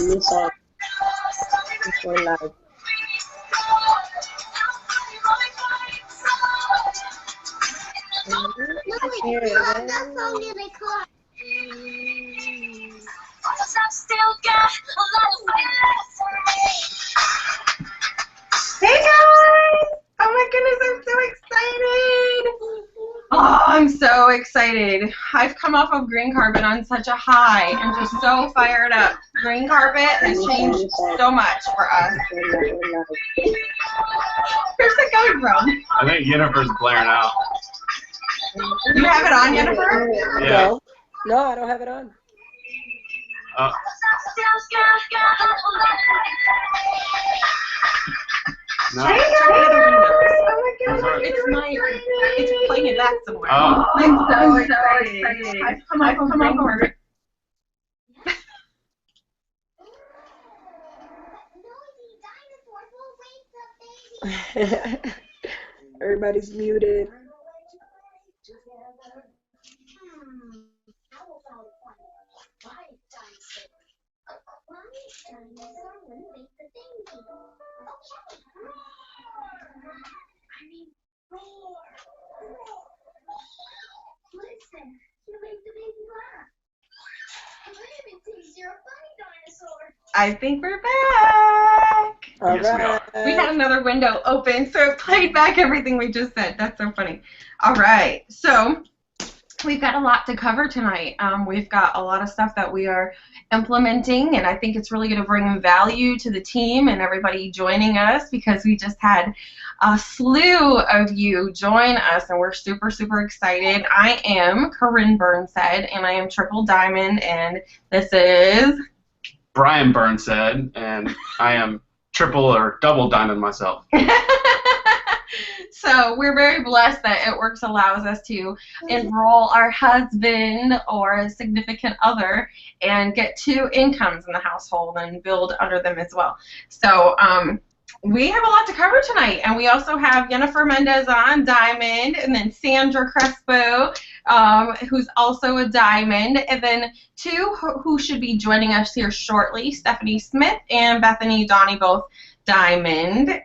a new song before live. Here it is. Hey guys! Oh my goodness, I'm so excited! Oh, I'm so excited. I've come off of green carpet on such a high and just so fired up. Green carpet has changed so much for us. Where's it going from? I think Jennifer's blaring out. You have it on, Jennifer? Yeah. No, I don't have it on. No. Hey guys! Oh my That's right. goodness, it's playing it back somewhere. Oh. I'm so excited. I've come off of green carpet. Everybody's muted. I think we're back. All Yes, we are. right. We had another window open, so it played back everything we just said. That's so funny. All right, so we've got a lot to cover tonight. We've got a lot of stuff that we are implementing, and I think it's really going to bring value to the team and everybody joining us because we just had a slew of you join us, and we're super, super excited. I am Corinne Burnshead, and I am Triple Diamond, and this is... Brian Burnshead, and I am triple or double diamond myself. So we're very blessed that It Works allows us to enroll our husband or a significant other and get 2 incomes in the household and build under them as well. So we have a lot to cover tonight, and we also have Jennifer Mendez on Diamond, and then Sandra Crespo, who's also a Diamond, and then 2 who should be joining us here shortly, Stephanie Smith and Bethany Donnie, both Diamond.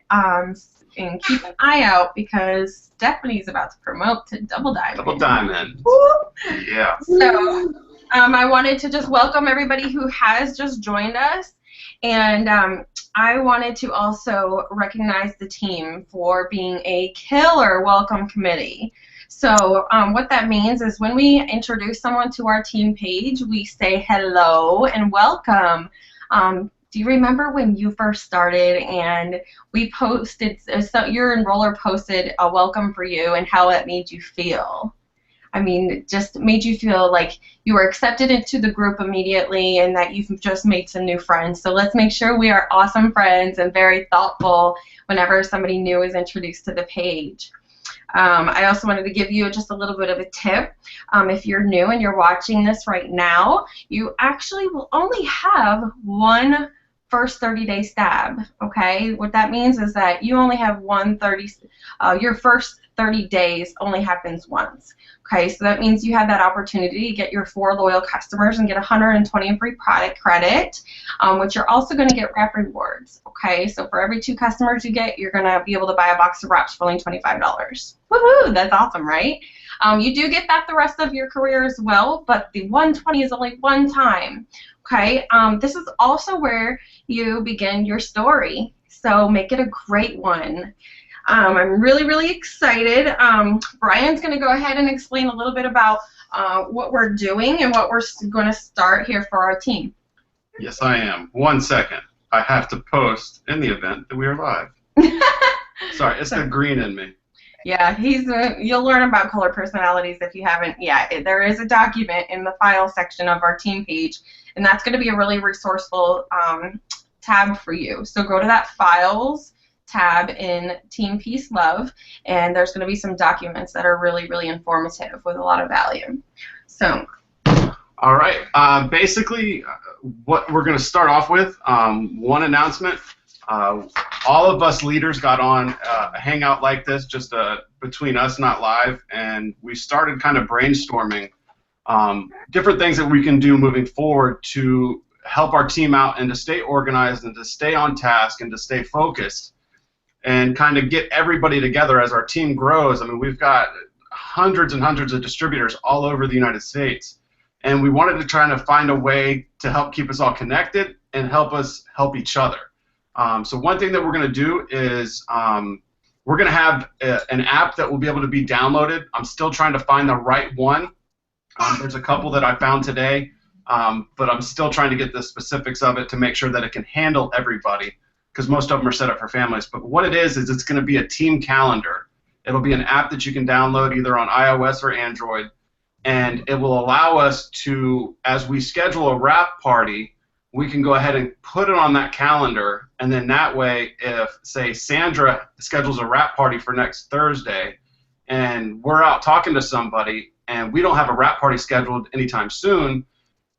And keep an eye out because Stephanie's about to promote to Double Diamond. Double diamond. Woo! Yeah. So I wanted to just welcome everybody who has just joined us, and I wanted to also recognize the team for being a killer welcome committee. So what that means is when we introduce someone to our team page, we say hello and welcome. Do you remember when you first started and we posted, so your enroller posted a welcome for you and how it made you feel? I mean, it just made you feel like you were accepted into the group immediately and that you've just made some new friends. So let's make sure we are awesome friends and very thoughtful whenever somebody new is introduced to the page. I also wanted to give you just a little bit of a tip. If you're new and you're watching this right now, you actually will only have one first 30-day stab, okay? What that means is that you only have your first 30 days only happens once, okay? So that means you have that opportunity to get your 4 loyal customers and get 120 in free product credit, which you're also going to get wrap rewards, okay? So for every 2 customers you get, you're going to be able to buy a box of wraps for only $25. Woohoo! That's awesome, right? You do get that the rest of your career as well, but the 120 is only one time. Okay, this is also where you begin your story, so make it a great one. I'm really, really excited. Brian's going to go ahead and explain a little bit about what we're doing and what we're going to start here for our team. Yes, I am. 1 second. I have to post in the event that we are live. Sorry, it's the green in me. Yeah, you'll learn about color personalities if you haven't yet. There is a document in the file section of our team page, and that's going to be a really resourceful tab for you. So go to that Files tab in Team Peace Love, and there's going to be some documents that are really, really informative with a lot of value. So. All right. Basically, what we're going to start off with, one announcement. All of us leaders got on a hangout like this, just between us, not live, and we started kind of brainstorming different things that we can do moving forward to help our team out and to stay organized and to stay on task and to stay focused and kind of get everybody together as our team grows. I mean, we've got hundreds and hundreds of distributors all over the United States, and we wanted to try to find a way to help keep us all connected and help us help each other. So one thing that we're going to do is we're going to have an app that will be able to be downloaded. I'm still trying to find the right one. There's a couple that I found today, but I'm still trying to get the specifics of it to make sure that it can handle everybody, because most of them are set up for families. But what it is it's going to be a team calendar. It'll be an app that you can download either on iOS or Android, and it will allow us to, as we schedule a wrap party, we can go ahead and put it on that calendar, and then that way, if, say, Sandra schedules a wrap party for next Thursday, and we're out talking to somebody, and we don't have a wrap party scheduled anytime soon,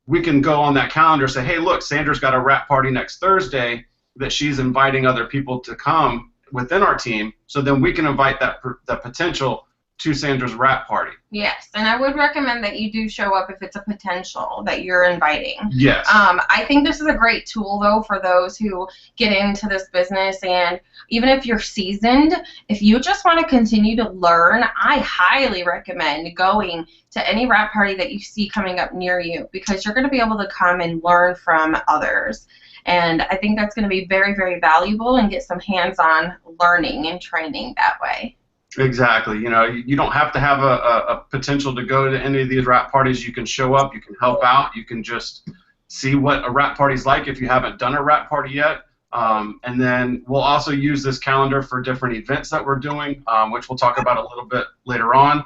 we can go on that calendar and say, hey, look, Sandra's got a wrap party next Thursday that she's inviting other people to come within our team, so then we can invite that potential to Sandra's wrap party. Yes, and I would recommend that you do show up if it's a potential that you're inviting. Yes. I think this is a great tool, though, for those who get into this business, and even if you're seasoned, if you just want to continue to learn, I highly recommend going to any wrap party that you see coming up near you, because you're going to be able to come and learn from others. And I think that's going to be very, very valuable and get some hands-on learning and training that way. Exactly. You know, you don't have to have a potential to go to any of these wrap parties. You can show up, you can help out, you can just see what a wrap party's like if you haven't done a wrap party yet. And then we'll also use this calendar for different events that we're doing, which we'll talk about a little bit later on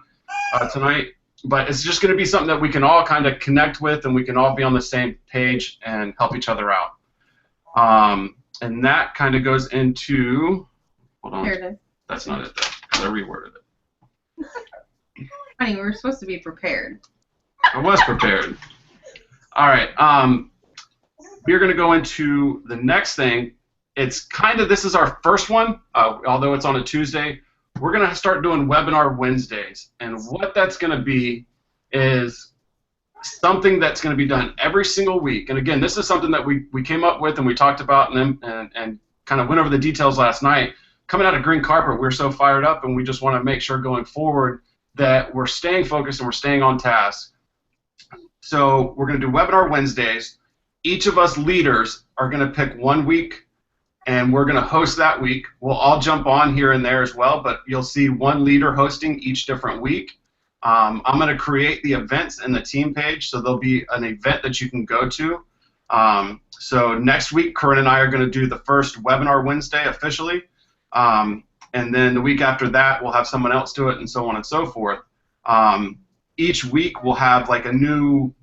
tonight. But it's just going to be something that we can all kind of connect with, and we can all be on the same page and help each other out. And that kind of goes into, hold on, Here it is. That's not it though. I reworded it. Honey, we were supposed to be prepared. I was prepared. All right. We're going to go into the next thing. It's kind of, this is our first one, although it's on a Tuesday. We're going to start doing webinar Wednesdays. And what that's going to be is something that's going to be done every single week. And again, this is something that we came up with and we talked about and kind of went over the details last night. Coming out of Green Carpet, we're so fired up, and we just want to make sure going forward that we're staying focused and we're staying on task. So we're going to do webinar Wednesdays. Each of us leaders are going to pick one week, and we're going to host that week. We'll all jump on here and there as well, but you'll see one leader hosting each different week. I'm going to create the events in the team page, so there'll be an event that you can go to. So next week, Corinne and I are going to do the first webinar Wednesday officially. And then the week after that, we'll have someone else do it, and so on and so forth. Each week, we'll have like a new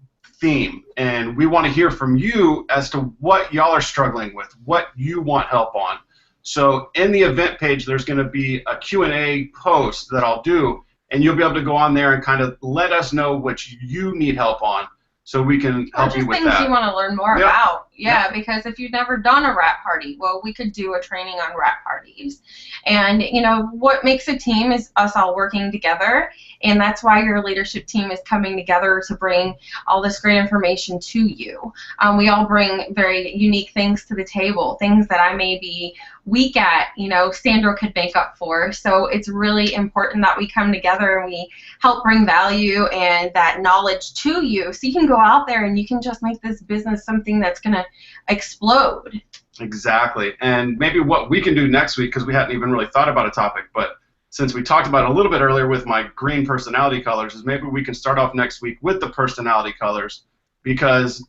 theme, and we want to hear from you as to what y'all are struggling with, what you want help on. So in the event page, there's going to be a Q&A post that I'll do, and you'll be able to go on there and kind of let us know what you need help on, so we can help you with that. Things you want to learn more about. Yeah, because if you've never done a wrap party, well, we could do a training on wrap parties. And, you know, what makes a team is us all working together, and that's why your leadership team is coming together to bring all this great information to you. We all bring very unique things to the table, things that I may be weak at, you know, Sandra could make up for. So it's really important that we come together and we help bring value and that knowledge to you, so you can go out there and you can just make this business something that's going to explode. Exactly. And maybe what we can do next week, because we hadn't even really thought about a topic, but since we talked about it a little bit earlier with my green personality colors, is maybe we can start off next week with the personality colors, because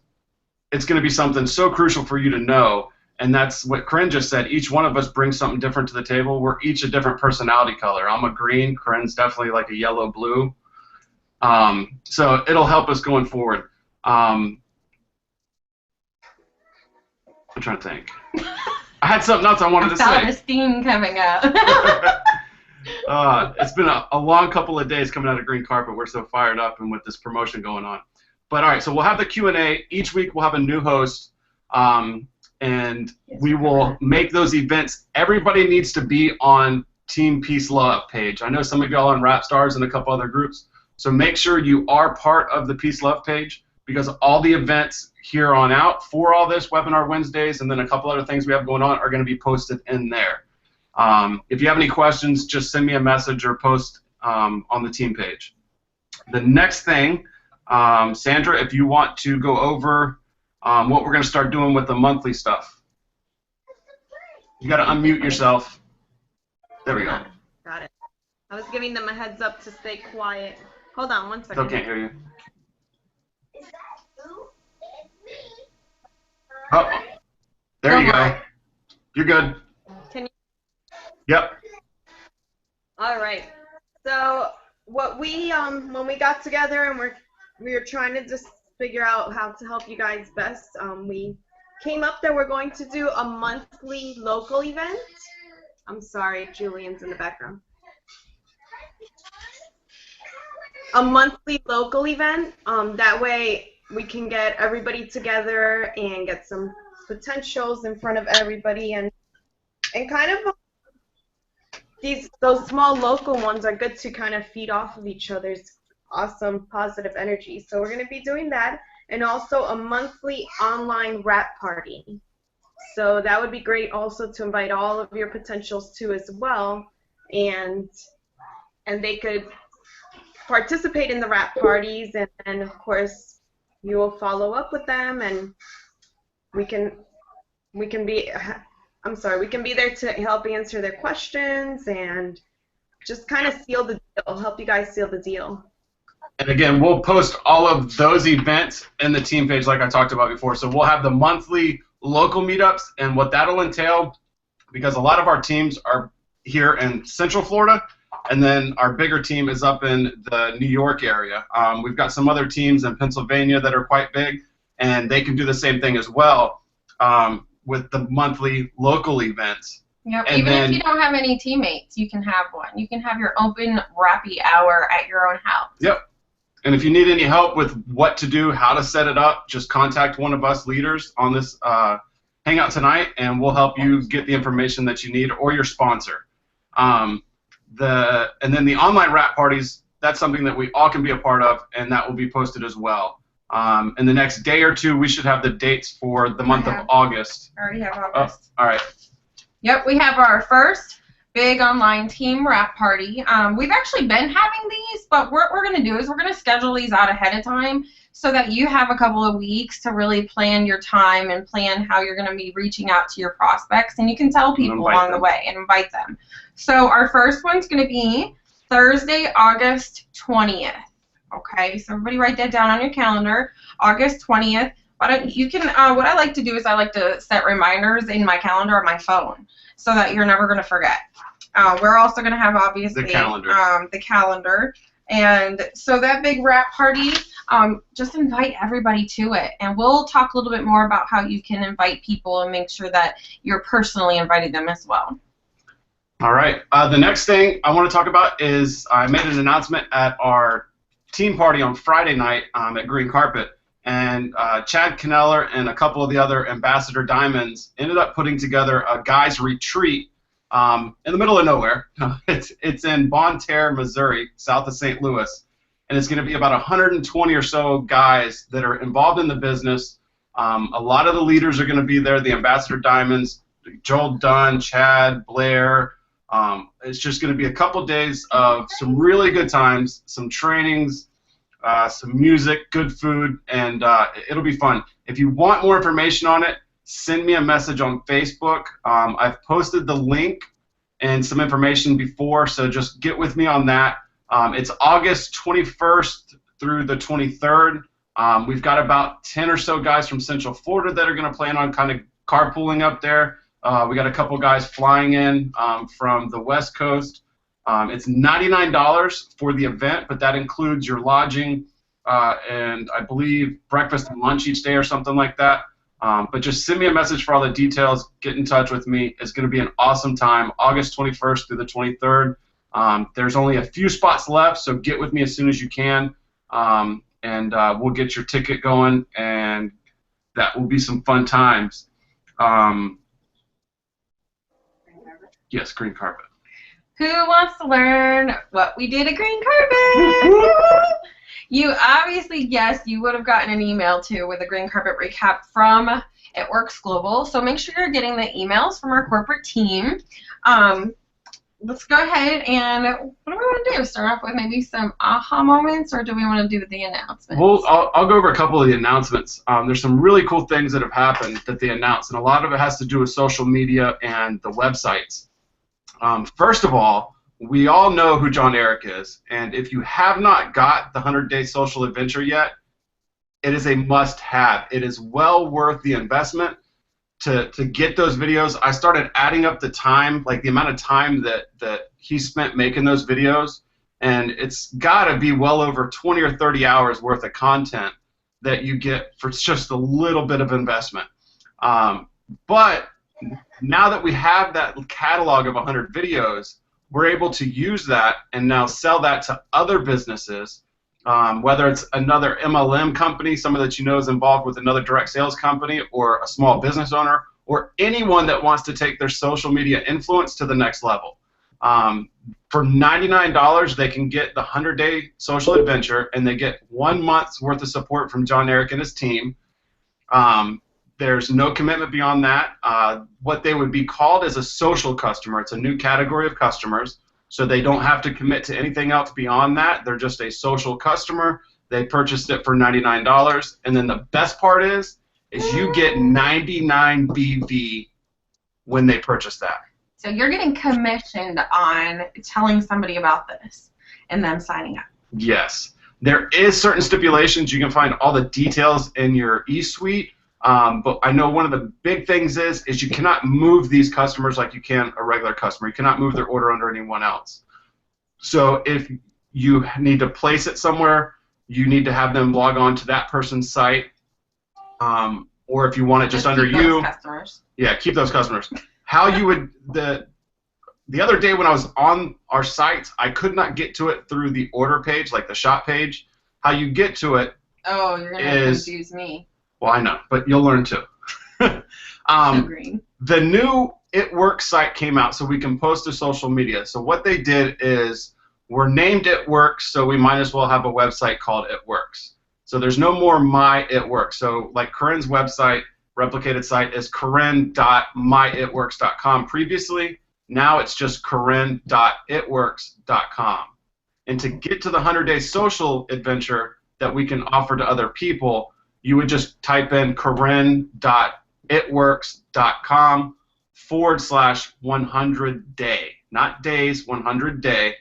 it's going to be something so crucial for you to know. And that's what Corinne just said. Each one of us brings something different to the table. We're each a different personality color. I'm a green. Corinne's definitely like a yellow-blue. So it'll help us going forward. I'm trying to think. I had something else I wanted to say. I felt the steam coming up. It's been a long couple of days coming out of Green Carpet. We're so fired up and with this promotion going on. But all right, so we'll have the Q&A. Each week we'll have a new host. And we will make those events. Everybody needs to be on Team Peace Love page. I know some of y'all on Rap Stars and a couple other groups, so make sure you are part of the Peace Love page, because all the events here on out for all this, Webinar Wednesdays, and then a couple other things we have going on are going to be posted in there. If you have any questions, just send me a message or post on the team page. The next thing, Sandra, if you want to go over what we're going to start doing with the monthly stuff. You got to unmute yourself. There we go. Got it. I was giving them a heads up to stay quiet. Hold on one second. Still can't hear you. Oh, there you go. You're good. Can you? Yep. All right. So what we when we got together and we were trying to just figure out how to help you guys best, we came up that we're going to do a monthly local event. I'm sorry, Julian's in the background. A monthly local event. That way we can get everybody together and get some potentials in front of everybody, and kind of those small local ones are good to kind of feed off of each other's awesome positive energy. So we're going to be doing that, and also a monthly online wrap party. So that would be great also to invite all of your potentials to as well, and they could participate in the wrap parties, and of course you will follow up with them, and we can be there to help answer their questions and just kind of seal the deal, help you guys seal the deal. And again, we'll post all of those events in the team page like I talked about before. So we'll have the monthly local meetups and what that'll entail, because a lot of our teams are here in Central Florida, and then our bigger team is up in the New York area. We've got some other teams in Pennsylvania that are quite big, and they can do the same thing as well with the monthly local events. Yep. And Even then, if you don't have any teammates, you can have one. You can have your open wrappy hour at your own house. Yep. And if you need any help with what to do, how to set it up, just contact one of us leaders on this hangout tonight, and we'll help you get the information that you need, or your sponsor. And then the online wrap parties, that's something that we all can be a part of, and that will be posted as well. In the next day or two, we should have the dates for the month of August. I already have August. Oh, all right. Yep, we have our first big online team wrap party. We've actually been having these, but what we're going to do is we're going to schedule these out ahead of time so that you have a couple of weeks to really plan your time and plan how you're going to be reaching out to your prospects, and you can tell people along the way and invite them. So our first one's going to be Thursday, August 20th. Okay, so everybody write that down on your calendar, August 20th. What I like to do is I like to set reminders in my calendar on my phone so that you're never going to forget. We're also going to have, obviously, the calendar. And so that big wrap party, just invite everybody to it. And we'll talk a little bit more about how you can invite people and make sure that you're personally inviting them as well. All right. The next thing I want to talk about is I made an announcement at our team party on Friday night at Green Carpet. And Chad Kneller and a couple of the other Ambassador Diamonds ended up putting together a guys' retreat in the middle of nowhere. It's in Bonne Terre, Missouri, south of St. Louis. And it's going to be about 120 or so guys that are involved in the business. A lot of the leaders are going to be there, the Ambassador Diamonds, Joel Dunn, Chad, Blair. It's just going to be a couple days of some really good times, some trainings, some music, good food, and it'll be fun. If you want more information on it, send me a message on Facebook. I've posted the link and some information before, so just get with me on that. It's August 21st through the 23rd. We've got about 10 or so guys from Central Florida that are going to plan on kind of carpooling up there. We got a couple guys flying in from the West Coast. It's $99 for the event, but that includes your lodging and I believe breakfast and lunch each day or something like that. But just send me a message for all the details. Get in touch with me. It's going to be an awesome time, August 21st through the 23rd. There's only a few spots left, so get with me as soon as you can, and we'll get your ticket going, and that will be some fun times. Yes, Green Carpet. Who wants to learn what we did at Green Carpet? You obviously, yes, you would have gotten an email too with a green carpet recap from It Works Global. So make sure you're getting the emails from our corporate team. Let's go ahead and what do we want to do? Start off with maybe some aha moments, or do we want to do the announcements? Well, I'll go over a couple of the announcements. There's some really cool things that have happened that they announced, and a lot of it has to do with social media and the websites. First of all, we all know who John Eric is, and if you have not got the 100-Day Social Adventure yet, it is a must-have. It is well worth the investment to get those videos. I started adding up the time, like the amount of time that he spent making those videos, and it's got to be well over 20 or 30 hours worth of content that you get for just a little bit of investment. But now that we have that catalog of 100 videos, we're able to use that and now sell that to other businesses, whether it's another MLM company, someone that you know is involved with another direct sales company, or a small business owner, or anyone that wants to take their social media influence to the next level. For $99, they can get the 100-Day Social Adventure, and they get 1 month's worth of support from John Eric and his team. There's no commitment beyond that. What they would be called is a social customer. It's a new category of customers, so they don't have to commit to anything else beyond that. They're just a social customer. They purchased it for $99, and then the best part is you get 99 BV when they purchase that. So you're getting commissioned on telling somebody about this and them signing up. Yes. There is certain stipulations. You can find all the details in your e-suite. But I know one of the big things is you cannot move these customers like you can a regular customer. You cannot move their order under anyone else. So if you need to place it somewhere, you need to have them log on to that person's site. Or if you want it just under keep you, those customers. Yeah, keep those customers. How you would the other day when I was on our sites, I could not get to it through the order page, like the shop page. How you get to it? Oh, you're gonna confuse me. Well, I know, but you'll learn too. So green. The new It Works site came out, so we can post to social media. So what they did is we're named It Works, so we might as well have a website called It Works. So there's no more My It Works. So like Corinne's website, replicated site, is corinne.myitworks.com previously. Now it's just corinne.itworks.com. And to get to the 100-Day Social Adventure that we can offer to other people, you would just type in corinne.itworks.com/100day. Not days, 100 day.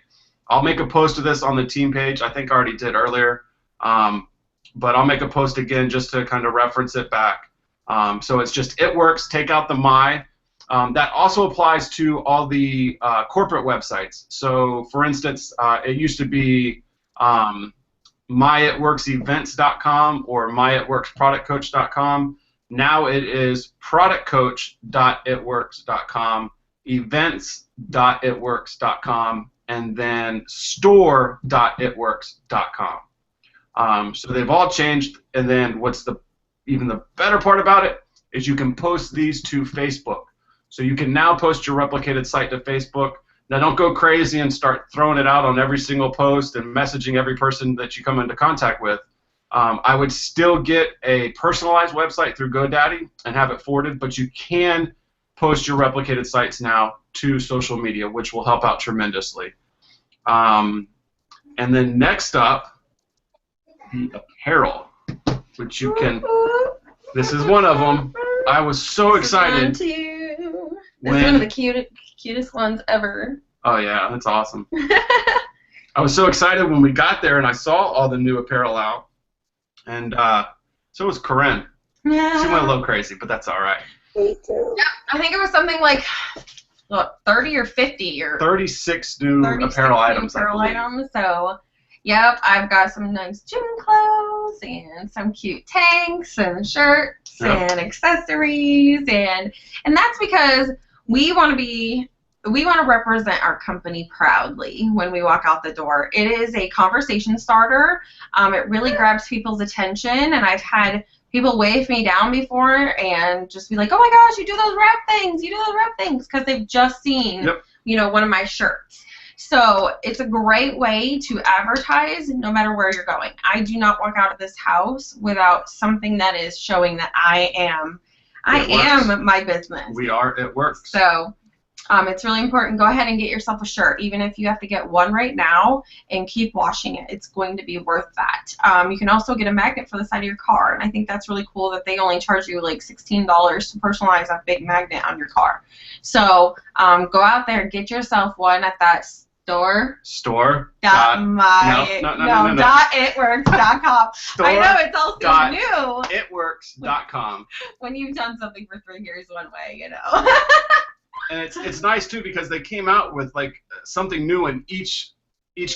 I'll make a post of this on the team page. I think I already did earlier. But I'll make a post again just to kind of reference it back. So it's just It Works, take out the My. That also applies to all the corporate websites. So for instance, it used to be myitworksevents.com or myitworksproductcoach.com. Now it is productcoach.itworks.com, events.itworks.com, and then store.itworks.com. So they've all changed, and then what's even the better part about it is you can post these to Facebook. So you can now post your replicated site to Facebook. Now don't go crazy and start throwing it out on every single post and messaging every person that you come into contact with. I would still get a personalized website through GoDaddy and have it forwarded, but you can post your replicated sites now to social media, which will help out tremendously. And then next up, the apparel, which you can, this is one of them. I was so excited. This is one of the cutest ones ever. Oh yeah, that's awesome. I was so excited when we got there and I saw all the new apparel out, and so was Corinne. Yeah. She went a little crazy, but that's all right. Me too. Yeah, I think it was something like 30 or 50 or 36 new apparel items. So, yep, I've got some nice gym clothes and some cute tanks and shirts and accessories, and that's because we want to represent our company proudly when we walk out the door. It is a conversation starter. It really grabs people's attention, and I've had people wave me down before and just be like, "Oh my gosh, you do those wrap things! You do those wrap things!" because they've just seen, one of my shirts. So it's a great way to advertise no matter where you're going. I do not walk out of this house without something that is showing that I am my business. We are. It works. So it's really important. Go ahead and get yourself a shirt, even if you have to get one right now, and keep washing it. It's going to be worth that. You can also get a magnet for the side of your car, and I think that's really cool that they only charge you like $16 to personalize that big magnet on your car. So go out there, get yourself one at that store. Itworks.com. I know it's also new. Itworks.com. When you've done something for 3 years one way, you know. And it's nice too because they came out with like something new in each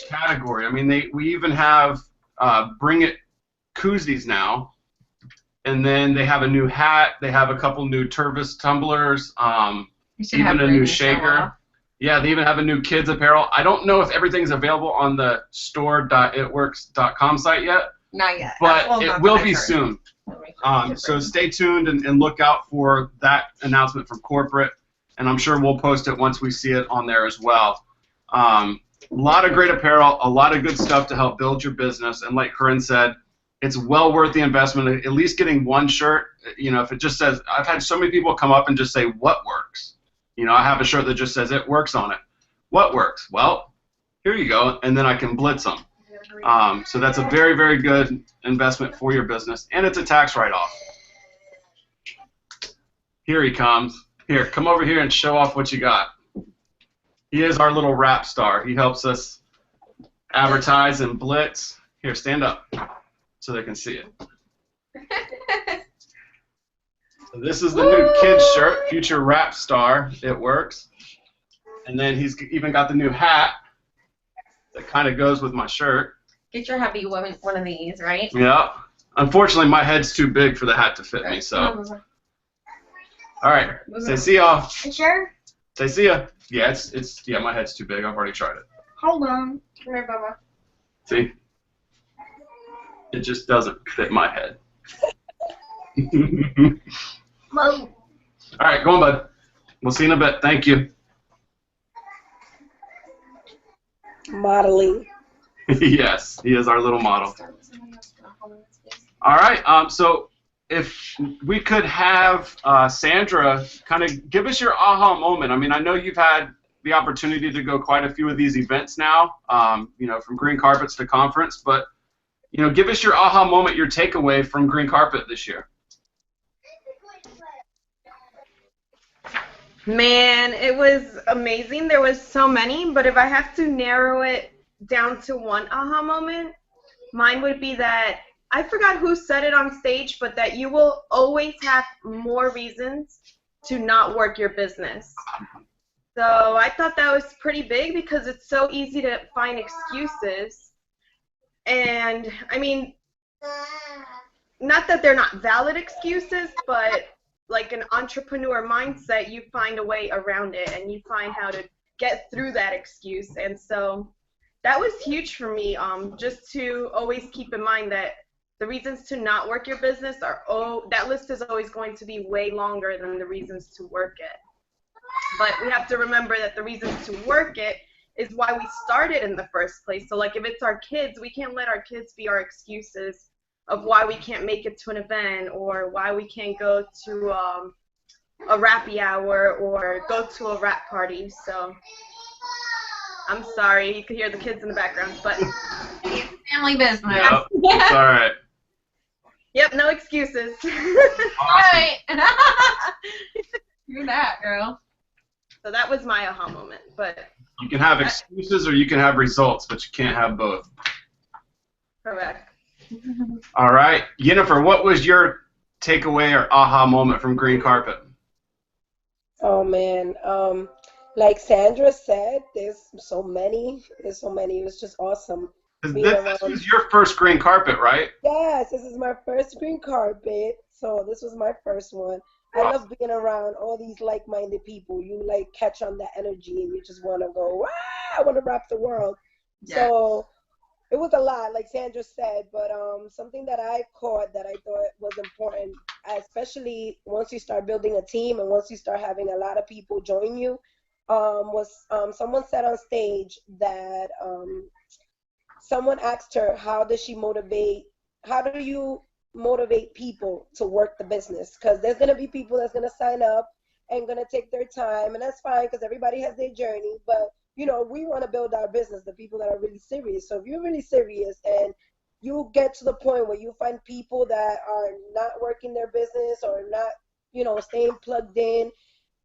category. I mean, we even have Bring It koozies now, and then they have a new hat. They have a couple new Tervis tumblers. Even a new shaker. Yeah, they even have a new kids apparel. I don't know if everything's available on the store.itworks.com site yet. Not yet. But it will be soon. So stay tuned and look out for that announcement from corporate. And I'm sure we'll post it once we see it on there as well. A lot of great apparel, a lot of good stuff to help build your business. And like Corinne said, it's well worth the investment. At least getting one shirt, you know, if it just says, I've had so many people come up and just say, what works? You know, I have a shirt that just says it works on it. What works? Well, here you go. And then I can blitz them. So that's a very, very good investment for your business. And it's a tax write-off. Here he comes. Here, come over here and show off what you got. He is our little rap star. He helps us advertise and blitz. Here, stand up so they can see it. So this is the new kids shirt, Future Rap Star. It works. And then he's even got the new hat that kind of goes with my shirt. Get your hubby one of these, right? Yeah. Unfortunately, my head's too big for the hat to fit me, so. All right. Say see y'all. You sure? Say see ya. Yeah, yeah, my head's too big. I've already tried it. Hold on. Come here, Bubba. See? It just doesn't fit my head. Whoa. All right, go on, bud. We'll see you in a bit. Thank you. Modeling. Yes, he is our little model. All right, so if we could have Sandra kind of give us your aha moment. I mean, I know you've had the opportunity to go quite a few of these events now, you know, from green carpets to conference, but, you know, give us your aha moment, your takeaway from green carpet this year. Man, it was amazing. There was so many, but if I have to narrow it down to one aha moment, mine would be that I forgot who said it on stage, but that you will always have more reasons to not work your business. So I thought that was pretty big because it's so easy to find excuses. And I mean, not that they're not valid excuses, but like an entrepreneur mindset, you find a way around it and you find how to get through that excuse. And so that was huge for me, just to always keep in mind that the reasons to not work your business are, that list is always going to be way longer than the reasons to work it. But we have to remember that the reasons to work it is why we started in the first place. So like if it's our kids, we can't let our kids be our excuses of why we can't make it to an event or why we can't go to a rappy hour or go to a rap party. So I'm sorry, you can hear the kids in the background, but it's family business. Yep, it's all right. Yep, no excuses. Right. Do that, girl. So that was my aha moment. But you can have excuses or you can have results, but you can't have both. Correct. All right, Jennifer, what was your takeaway or aha moment from green carpet? Oh man, like Sandra said, there's so many. It was just awesome. This was your first green carpet, right? Yes, this is my first green carpet, so this was my first one. I love being around all these like-minded people. You like catch on that energy and you just want to go, wow, I want to rock the world. Yeah. So it was a lot, like Sandra said, but something that I caught that I thought was important, especially once you start building a team and once you start having a lot of people join you, was someone said on stage that someone asked her, how do you motivate people to work the business? Because there's going to be people that's going to sign up and going to take their time, and that's fine because everybody has their journey. But, we want to build our business, the people that are really serious. So if you're really serious and you get to the point where you find people that are not working their business or not, staying plugged in,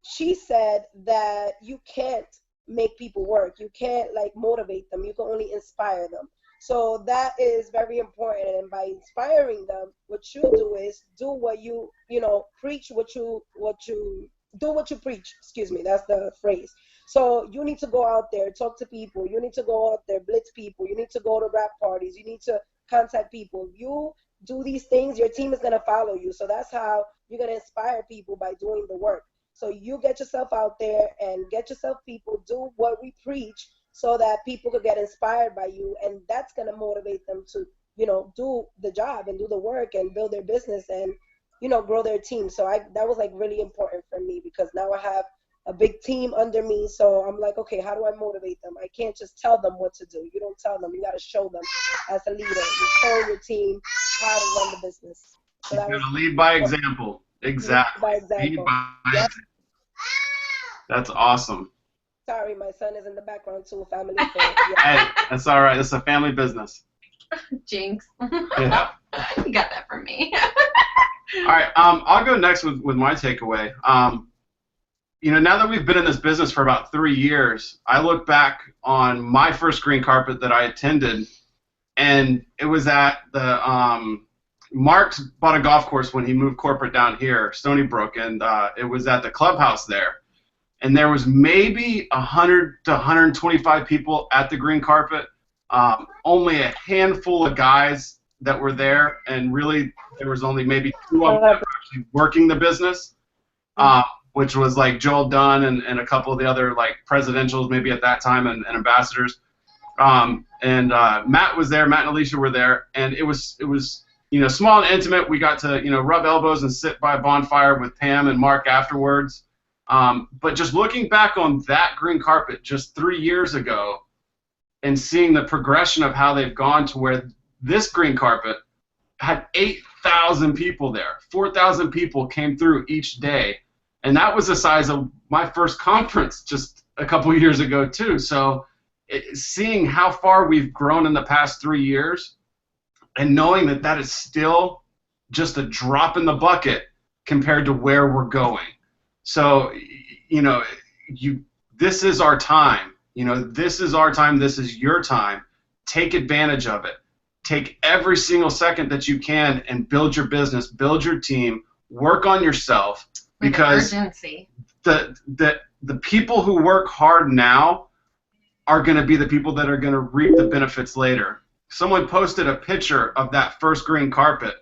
she said that you can't make people work. You can't like motivate them. You can only inspire them. So that is very important. And by inspiring them, what you do is do what preach what you do what you preach. Excuse me, that's the phrase. So you need to go out there, talk to people. You need to go out there, blitz people. You need to go to rap parties. You need to contact people. If you do these things, your team is gonna follow you. So that's how you're gonna inspire people, by doing the work. So you get yourself out there and get yourself people, do what we preach so that people could get inspired by you, and that's going to motivate them to, do the job and do the work and build their business and, grow their team. So that was like really important for me because now I have a big team under me. So I'm like, okay, how do I motivate them? I can't just tell them what to do. You don't tell them. You got to show them as a leader. You show your team how to run the business. So you got to lead by example. Exactly. By example. Lead by Yep. example. That's awesome. Sorry, my son is in the background too. Family thing. Yeah. Hey, that's all right. It's a family business. Jinx. Yeah. You got that from me. All right. I'll go next with my takeaway. Now that we've been in this business for about 3 years, I look back on my first green carpet that I attended, and it was at the Mark bought a golf course when he moved corporate down here, Stony Brook, and it was at the clubhouse there. And there was maybe 100 to 125 people at the green carpet. Only a handful of guys that were there, and really there was only maybe 2 of them actually working the business, which was like Joel Dunn and a couple of the other like presidentials maybe at that time and ambassadors. Matt was there. Matt and Alicia were there, and it was small and intimate. We got to rub elbows and sit by a bonfire with Pam and Mark afterwards. But just looking back on that green carpet just 3 years ago and seeing the progression of how they've gone to where this green carpet had 8,000 people there. 4,000 people came through each day. And that was the size of my first conference just a couple years ago too. So seeing how far we've grown in the past 3 years and knowing that that is still just a drop in the bucket compared to where we're going. So, this is our time. This is our time. This is your time. Take advantage of it. Take every single second that you can and build your business, build your team, work on yourself. Because urgency. The people who work hard now are going to be the people that are going to reap the benefits later. Someone posted a picture of that first green carpet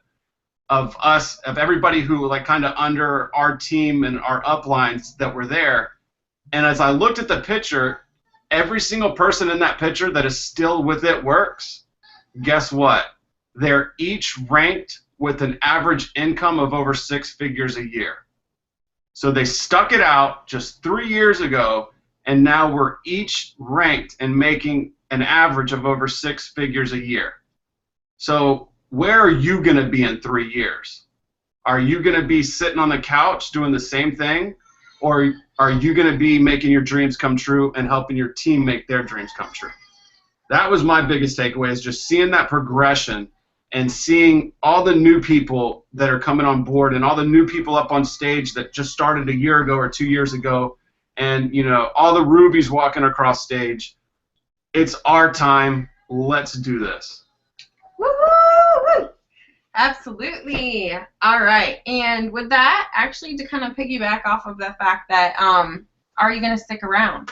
of us, of everybody who like kind of under our team and our uplines that were there. And as I looked at the picture, every single person in that picture that is still with It Works, guess what? They're each ranked with an average income of over 6 figures a year. So they stuck it out just 3 years ago, and now we're each ranked and making an average of over 6 figures a year. So where are you going to be in 3 years? Are you going to be sitting on the couch doing the same thing? Or are you going to be making your dreams come true and helping your team make their dreams come true? That was my biggest takeaway, is just seeing that progression and seeing all the new people that are coming on board and all the new people up on stage that just started a year ago or 2 years ago, and all the rubies walking across stage. It's our time. Let's do this. Woo-hoo! Absolutely. All right. And with that, actually, to kind of piggyback off of the fact that, are you going to stick around?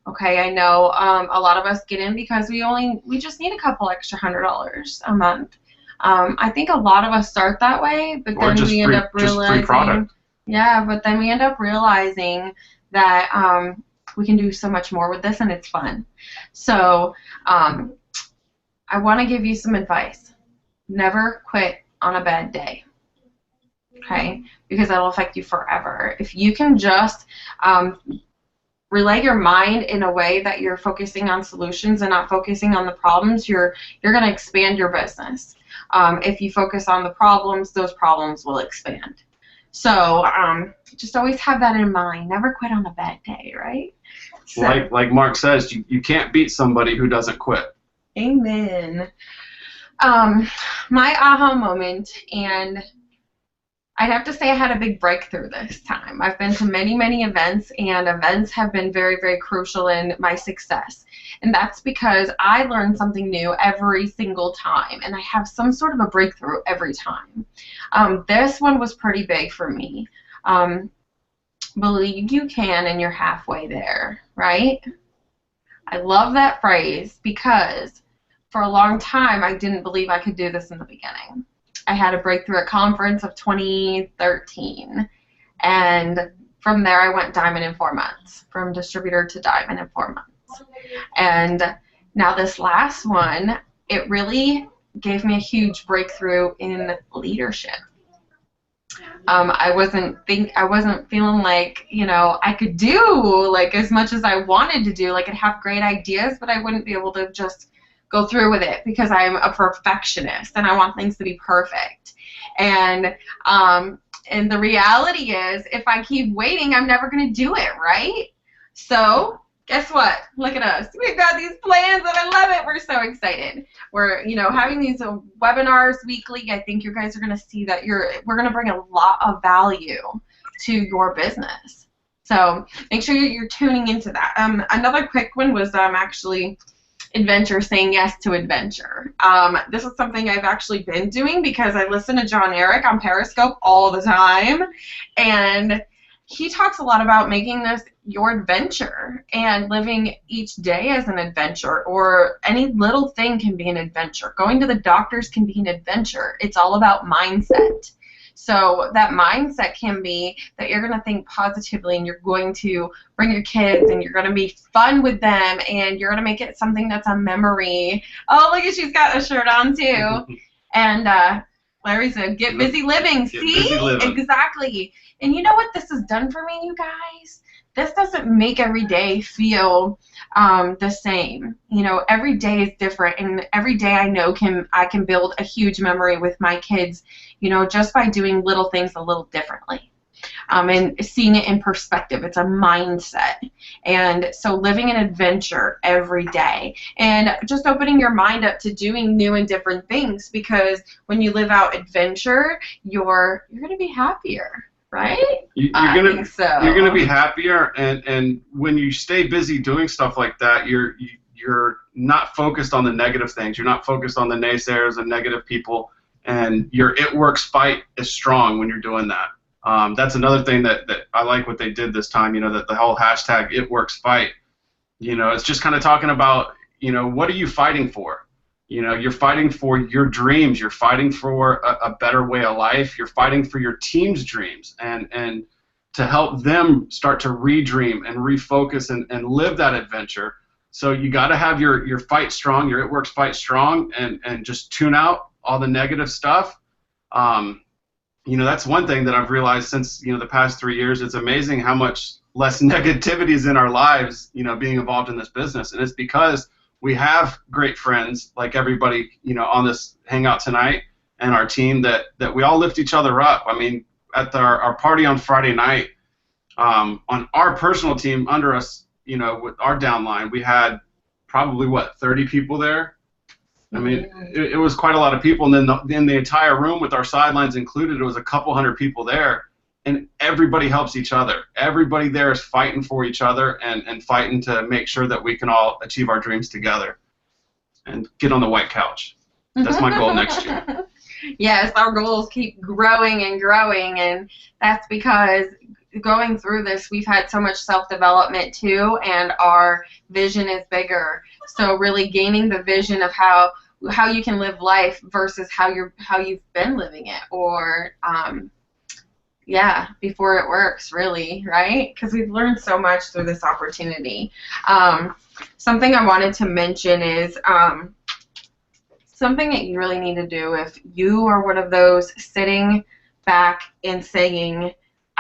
Okay, I know a lot of us get in because we just need a couple extra $100 a month. I think a lot of us start that way, but then we end up realizing, yeah, but then we end up realizing that we can do so much more with this, and it's fun. So I want to give you some advice. Never quit on a bad day, okay? Because that'll affect you forever. If you can just relay your mind in a way that you're focusing on solutions and not focusing on the problems, you're going to expand your business. If you focus on the problems, those problems will expand. So just always have that in mind. Never quit on a bad day, right? So, like Mark says, you can't beat somebody who doesn't quit. Amen. My aha moment, and I'd have to say I had a big breakthrough this time. I've been to many, many events, and events have been very, very crucial in my success. And that's because I learn something new every single time, and I have some sort of a breakthrough every time. This one was pretty big for me. Believe you can, and you're halfway there, right? I love that phrase because for a long time I didn't believe I could do this in the beginning. I had a breakthrough at conference of 2013, and from there I went diamond in 4 months, from distributor to diamond in 4 months. And now this last one, it really gave me a huge breakthrough in leadership. I wasn't feeling like, you know, I could do like as much as I wanted to do. Like, I'd have great ideas, but I wouldn't be able to just go through with it because I'm a perfectionist and I want things to be perfect. And the reality is, if I keep waiting, I'm never going to do it, right? So guess what? Look at us. We've got these plans, and I love it. We're so excited. We're, you know, having these webinars weekly. I think you guys are going to see that we're going to bring a lot of value to your business. So make sure you're tuning into that. Another quick one was actually adventure, saying yes to adventure. This is something I've actually been doing because I listen to John Eric on Periscope all the time, and he talks a lot about making this your adventure and living each day as an adventure, or any little thing can be an adventure. Going to the doctors can be an adventure. It's all about mindset. So that mindset can be that you're going to think positively, and you're going to bring your kids, and you're going to be fun with them, and you're going to make it something that's a memory. Oh, look at, she's got a shirt on too. And Larry said, get busy living. Get See? busy living. Exactly. And you know what this has done for me, you guys? This doesn't make every day feel the same. You know, every day is different, and every day I know I can build a huge memory with my kids, you know, just by doing little things a little differently. And seeing it in perspective. It's a mindset. And so living an adventure every day, and just opening your mind up to doing new and different things, because when you live out adventure, you're going to be happier. Right? You're gonna be happier, and when you stay busy doing stuff like that, you're not focused on the negative things. You're not focused on the naysayers and negative people, and your it works fight is strong when you're doing that. That's another thing that I like what they did this time. You know, that the whole hashtag it works fight. You know, it's just kind of talking about, you know, what are you fighting for? You know, you're fighting for your dreams. You're fighting for a better way of life. You're fighting for your team's dreams, and to help them start to redream and refocus and live that adventure. So you got to have your fight strong, your it works fight strong, and just tune out all the negative stuff. You know, that's one thing that I've realized since, you know, the past 3 years. It's amazing how much less negativity is in our lives, you know, being involved in this business, and it's because we have great friends like everybody, you know, on this hangout tonight, and our team that we all lift each other up. I mean, at our party on Friday night, on our personal team under us, you know, with our downline, we had probably, 30 people there? I mean, it was quite a lot of people, and then in the entire room with our sidelines included, it was a couple hundred people there, and everybody helps each other. Everybody there is fighting for each other and fighting to make sure that we can all achieve our dreams together and get on the white couch. That's my goal next year. Yes, our goals keep growing and growing, and that's because going through this, we've had so much self-development too, and our vision is bigger. So really gaining the vision of how you can live life versus how you've been living it, or yeah, before it works, really, right? Because we've learned so much through this opportunity. Something I wanted to mention is something that you really need to do if you are one of those sitting back and saying,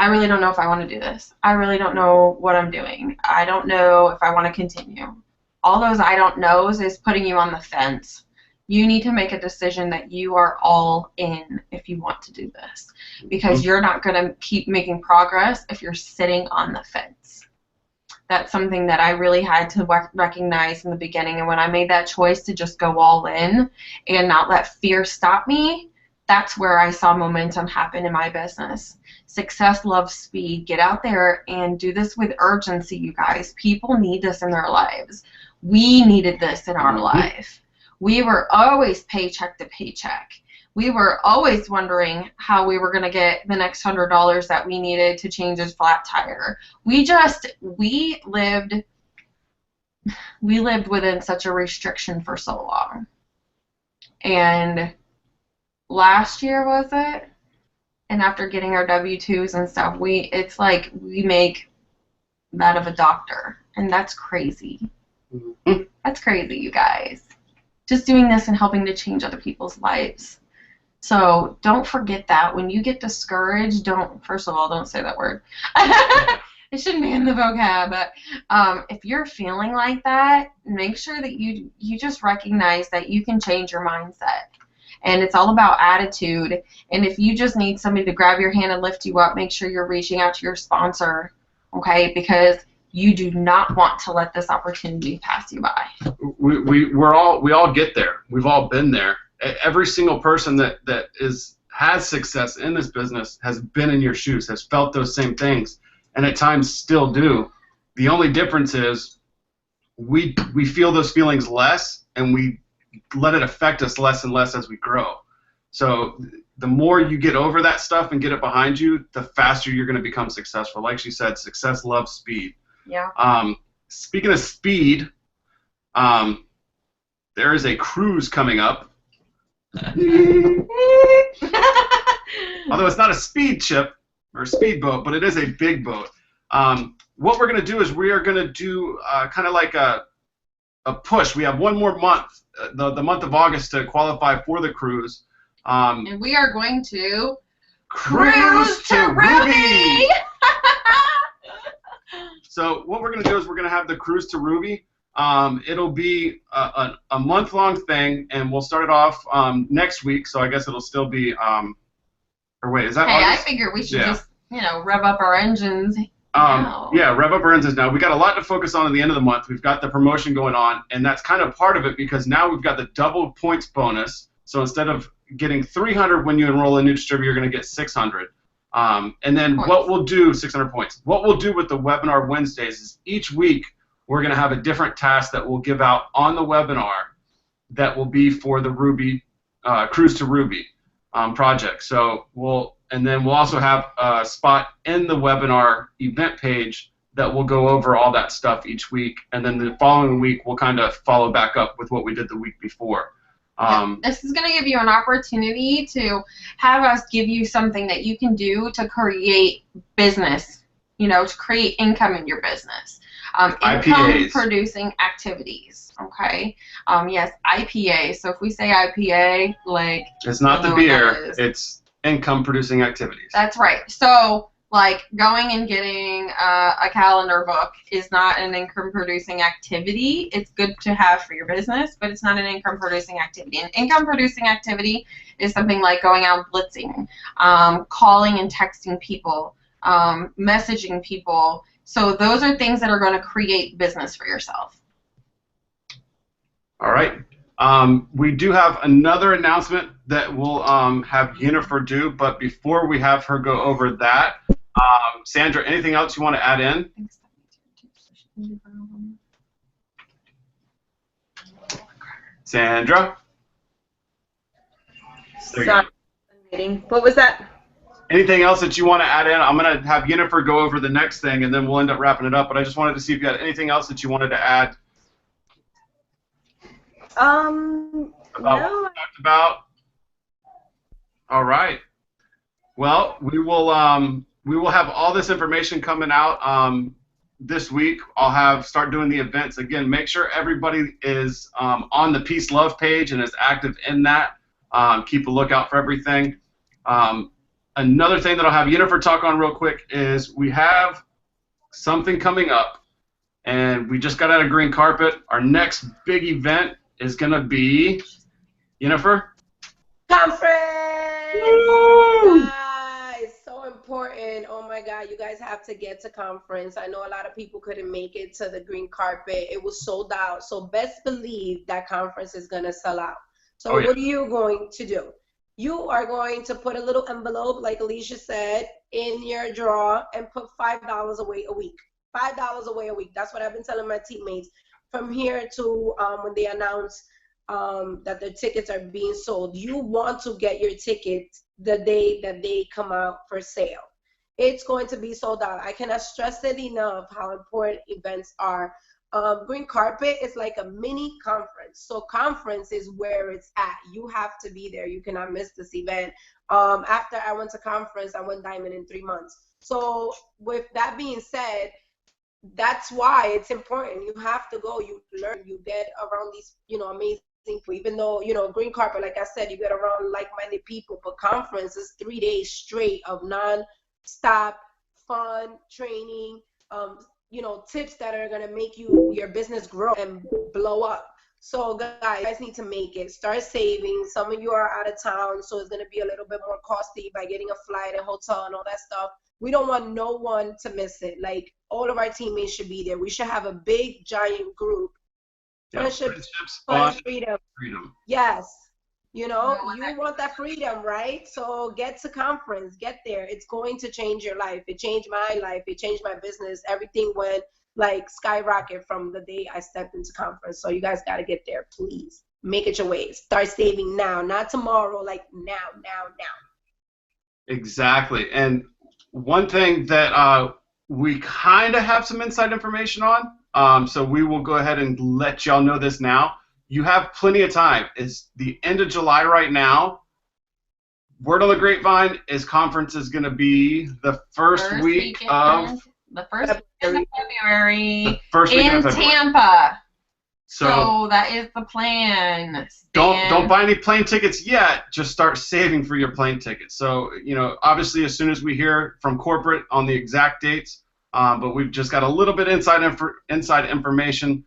I really don't know if I want to do this. I really don't know what I'm doing. I don't know if I want to continue. All those I don't knows is putting you on the fence. You need to make a decision that you are all in if you want to do this, because you're not going to keep making progress if you're sitting on the fence. That's something that I really had to recognize in the beginning, and when I made that choice to just go all in and not let fear stop me, that's where I saw momentum happen in my business. Success loves speed. Get out there and do this with urgency, you guys. People need this in their lives. We needed this in our life. We were always paycheck to paycheck. We were always wondering how we were going to get the next $100 that we needed to change his flat tire. We lived within such a restriction for so long. And last year, was it? And after getting our W-2s and stuff, it's like we make that of a doctor, and that's crazy. That's crazy, you guys. Just doing this and helping to change other people's lives. So don't forget that. When you get discouraged, first of all, don't say that word. It shouldn't be in the vocab, but if you're feeling like that, make sure that you just recognize that you can change your mindset. And it's all about attitude. And if you just need somebody to grab your hand and lift you up, make sure you're reaching out to your sponsor, okay? Because you do not want to let this opportunity pass you by. We all get there. We've all been there. Every single person that has success in this business has been in your shoes, has felt those same things, and at times still do. The only difference is we feel those feelings less, and we let it affect us less and less as we grow. So the more you get over that stuff and get it behind you, the faster you're going to become successful. Like she said, success loves speed. Yeah. Speaking of speed, there is a cruise coming up. Although it's not a speed ship or a speedboat, but it is a big boat. What we're going to do is we are going to do kind of like a push. We have one more month, the month of August, to qualify for the cruise. And we are going to cruise to Ruby. So what we're going to do is we're going to have the cruise to Ruby. It'll be a month-long thing, and we'll start it off next week. So I guess it'll still be. Or wait, is that August? I figure we should just rev up our engines. Yeah, rev up our engines now. We got a lot to focus on at the end of the month. We've got the promotion going on, and that's kind of part of it because now we've got the double points bonus. So instead of getting 300 when you enroll a new distributor, you're going to get 600. And then points. What we'll do, 600 points. What we'll do with the webinar Wednesdays is each week we're going to have a different task that we'll give out on the webinar that will be for the Ruby Cruise to Ruby project. So we'll also have a spot in the webinar event page that will go over all that stuff each week, and then the following week we'll kind of follow back up with what we did the week before. This is going to give you an opportunity to have us give you something that you can do to create business, to create income in your business. Income-producing activities, okay? Yes, IPA. So if we say IPA, like... It's not the beer, it's income-producing activities. That's right. So, like, going and getting a calendar book is not an income-producing activity. It's good to have for your business, but it's not an income-producing activity. An income-producing activity is something like going out blitzing, calling and texting people, messaging people. So those are things that are going to create business for yourself. All right. We do have another announcement that we'll have Jennifer do, but before we have her go over that, Sandra, anything else you want to add in? Sandra? Sorry. What was that? Anything else that you want to add in? I'm going to have Jennifer go over the next thing, and then we'll end up wrapping it up, but I just wanted to see if you had anything else that you wanted to add. About no. what we talked about? All right. Well, we will have all this information coming out this week. I'll start doing the events again. Make sure everybody is on the Peace Love page and is active in that. Keep a lookout for everything. Another thing that I'll have Yennefer talk on real quick is we have something coming up, and we just got out of green carpet. Our next big event is going to be, Yennefer? Conference! Woo! Guys, so important. Oh my God, you guys have to get to conference. I know a lot of people couldn't make it to the green carpet. It was sold out. So best believe that conference is going to sell out. So Oh, yeah. what are you going to do? You are going to put a little envelope, like Alicia said, in your drawer and put $5 away a week. $5 away a week. That's what I've been telling my teammates from here to when they announce that the tickets are being sold. You want to get your ticket the day that they come out for sale. It's going to be sold out. I cannot stress it enough how important events are. Green carpet is like a mini conference. So conference is where it's at. You have to be there. You cannot miss this event. After I went to conference, I went diamond in 3 months. So with that being said, that's why it's important. You have to go. You learn. You get around these, amazing people. Even though, green carpet, like I said, you get around like-minded people. But conference is 3 days straight of non-stop fun training. Tips that are going to make your business grow and blow up. So guys need to make it. Start saving. Some of you are out of town, so it's going to be a little bit more costly by getting a flight and hotel and all that stuff. We don't want no one to miss it. Like, all of our teammates should be there. We should have a big, giant group. Yeah, Friendships, fun, freedom. freedom. Yes. You want that freedom, right? So get to conference, get there. It's going to change your life. It changed my life. It changed my business. Everything went like skyrocket from the day I stepped into conference. So you guys got to get there, please. Make it your way. Start saving now, not tomorrow, like now. Exactly. And one thing that we kind of have some inside information on, so we will go ahead and let y'all know this now. You have plenty of time. It's the end of July right now. Word on the grapevine is conference is going to be the first week of the first week of February in Tampa. So that is the plan. Don't buy any plane tickets yet. Just start saving for your plane tickets. So obviously, as soon as we hear from corporate on the exact dates, but we've just got a little bit inside information.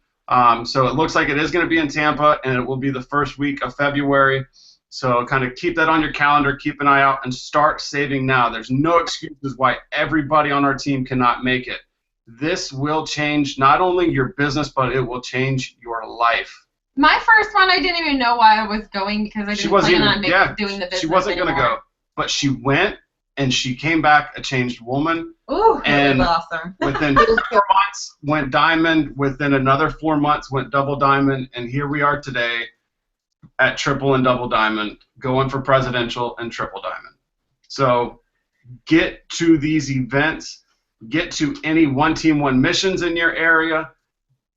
So it looks like it is going to be in Tampa, and it will be the first week of February. So kind of keep that on your calendar, keep an eye out, and start saving now. There's no excuses why everybody on our team cannot make it. This will change not only your business, but it will change your life. My first one, I didn't even know why I was going because I didn't plan on doing the business. She wasn't going to go, but she went, and she came back a changed woman. Ooh, and that was awesome. Within 4 months, went diamond. Within another 4 months, went double diamond. And here we are today at triple and double diamond, going for presidential and triple diamond. So get to these events. Get to any one team, one missions in your area,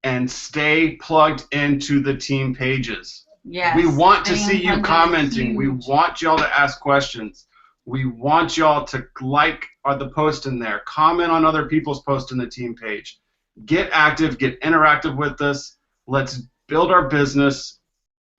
and stay plugged into the team pages. Yes, we want to see you commenting. We want y'all to ask questions. We want y'all to like the post in there. Comment on other people's posts in the team page. Get active. Get interactive with us. Let's build our business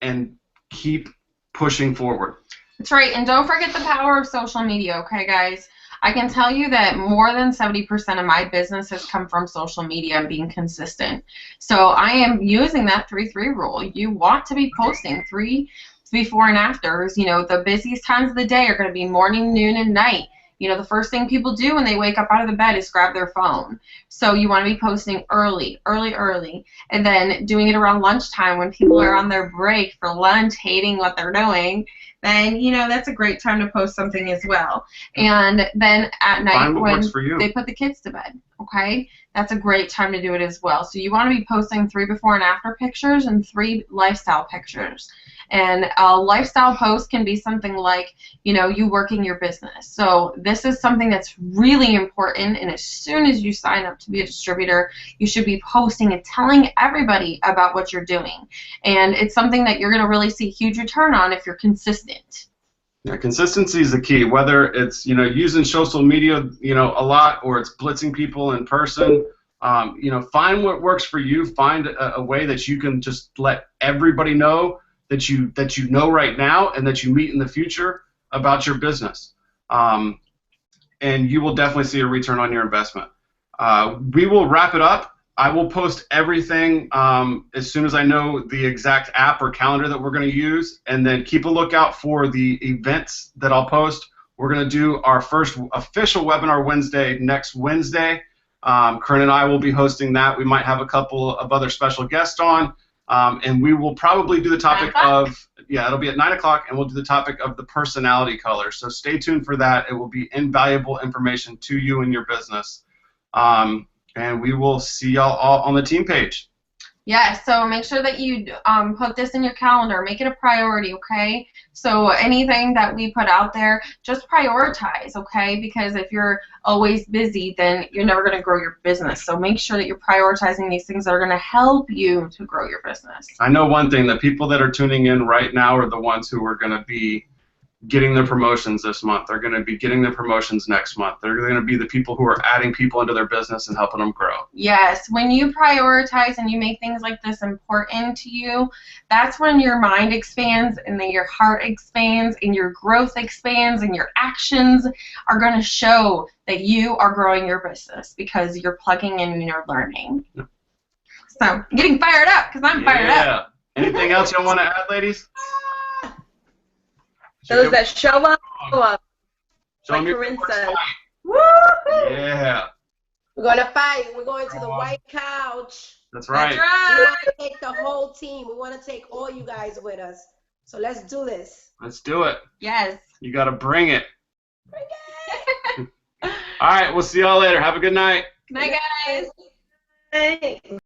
and keep pushing forward. That's right. And don't forget the power of social media, okay, guys? I can tell you that more than 70% of my business has come from social media and being consistent. So I am using that 3-3 rule. You want to be posting 3 before and afters. The busiest times of the day are going to be morning, noon, and night. The first thing people do when they wake up out of the bed is grab their phone. So you want to be posting early, and then doing it around lunchtime when people are on their break for lunch, hating what they're doing. Then, that's a great time to post something as well. And then at night when they put the kids to bed, okay? That's a great time to do it as well. So you want to be posting 3 before and after pictures and 3 lifestyle pictures. And a lifestyle post can be something like, you working your business. So this is something that's really important, and as soon as you sign up to be a distributor, you should be posting and telling everybody about what you're doing. And it's something that you're going to really see a huge return on if you're consistent. Yeah, consistency is the key. Whether it's using social media a lot, or it's blitzing people in person, find what works for you. Find a way that you can just let everybody know that you know right now and that you meet in the future about your business. and you will definitely see a return on your investment. We will wrap it up. I will post everything as soon as I know the exact app or calendar that we're going to use, and then keep a lookout for the events that I'll post. We're going to do our first official webinar Wednesday next Wednesday. Corinne and I will be hosting that. We might have a couple of other special guests on, and we will probably do the topic of, it'll be at 9 o'clock, and we'll do the topic of the personality color. So stay tuned for that. It will be invaluable information to you and your business. And we will see y'all all on the team page. Yeah, so make sure that you put this in your calendar. Make it a priority, okay? So anything that we put out there, just prioritize, okay? Because if you're always busy, then you're never going to grow your business. So make sure that you're prioritizing these things that are going to help you to grow your business. I know one thing, the people that are tuning in right now are the ones who are going to be getting their promotions this month. They're going to be getting their promotions next month. They're going to be the people who are adding people into their business and helping them grow. Yes, when you prioritize and you make things like this important to you, that's when your mind expands and then your heart expands and your growth expands and your actions are going to show that you are growing your business because you're plugging in and you're learning. So I'm getting fired up because I'm fired up. Anything else you want to add, ladies? Those that show up, show up. Show like me Corinne says. Yeah. We're going to fight. We're going to the white couch. That's right. That's We right. want to take the whole team. We want to take all you guys with us. So let's do this. Let's do it. Yes. You got to bring it. Bring it. All right, we'll see y'all later. Have a good night. Good night, guys. Hey.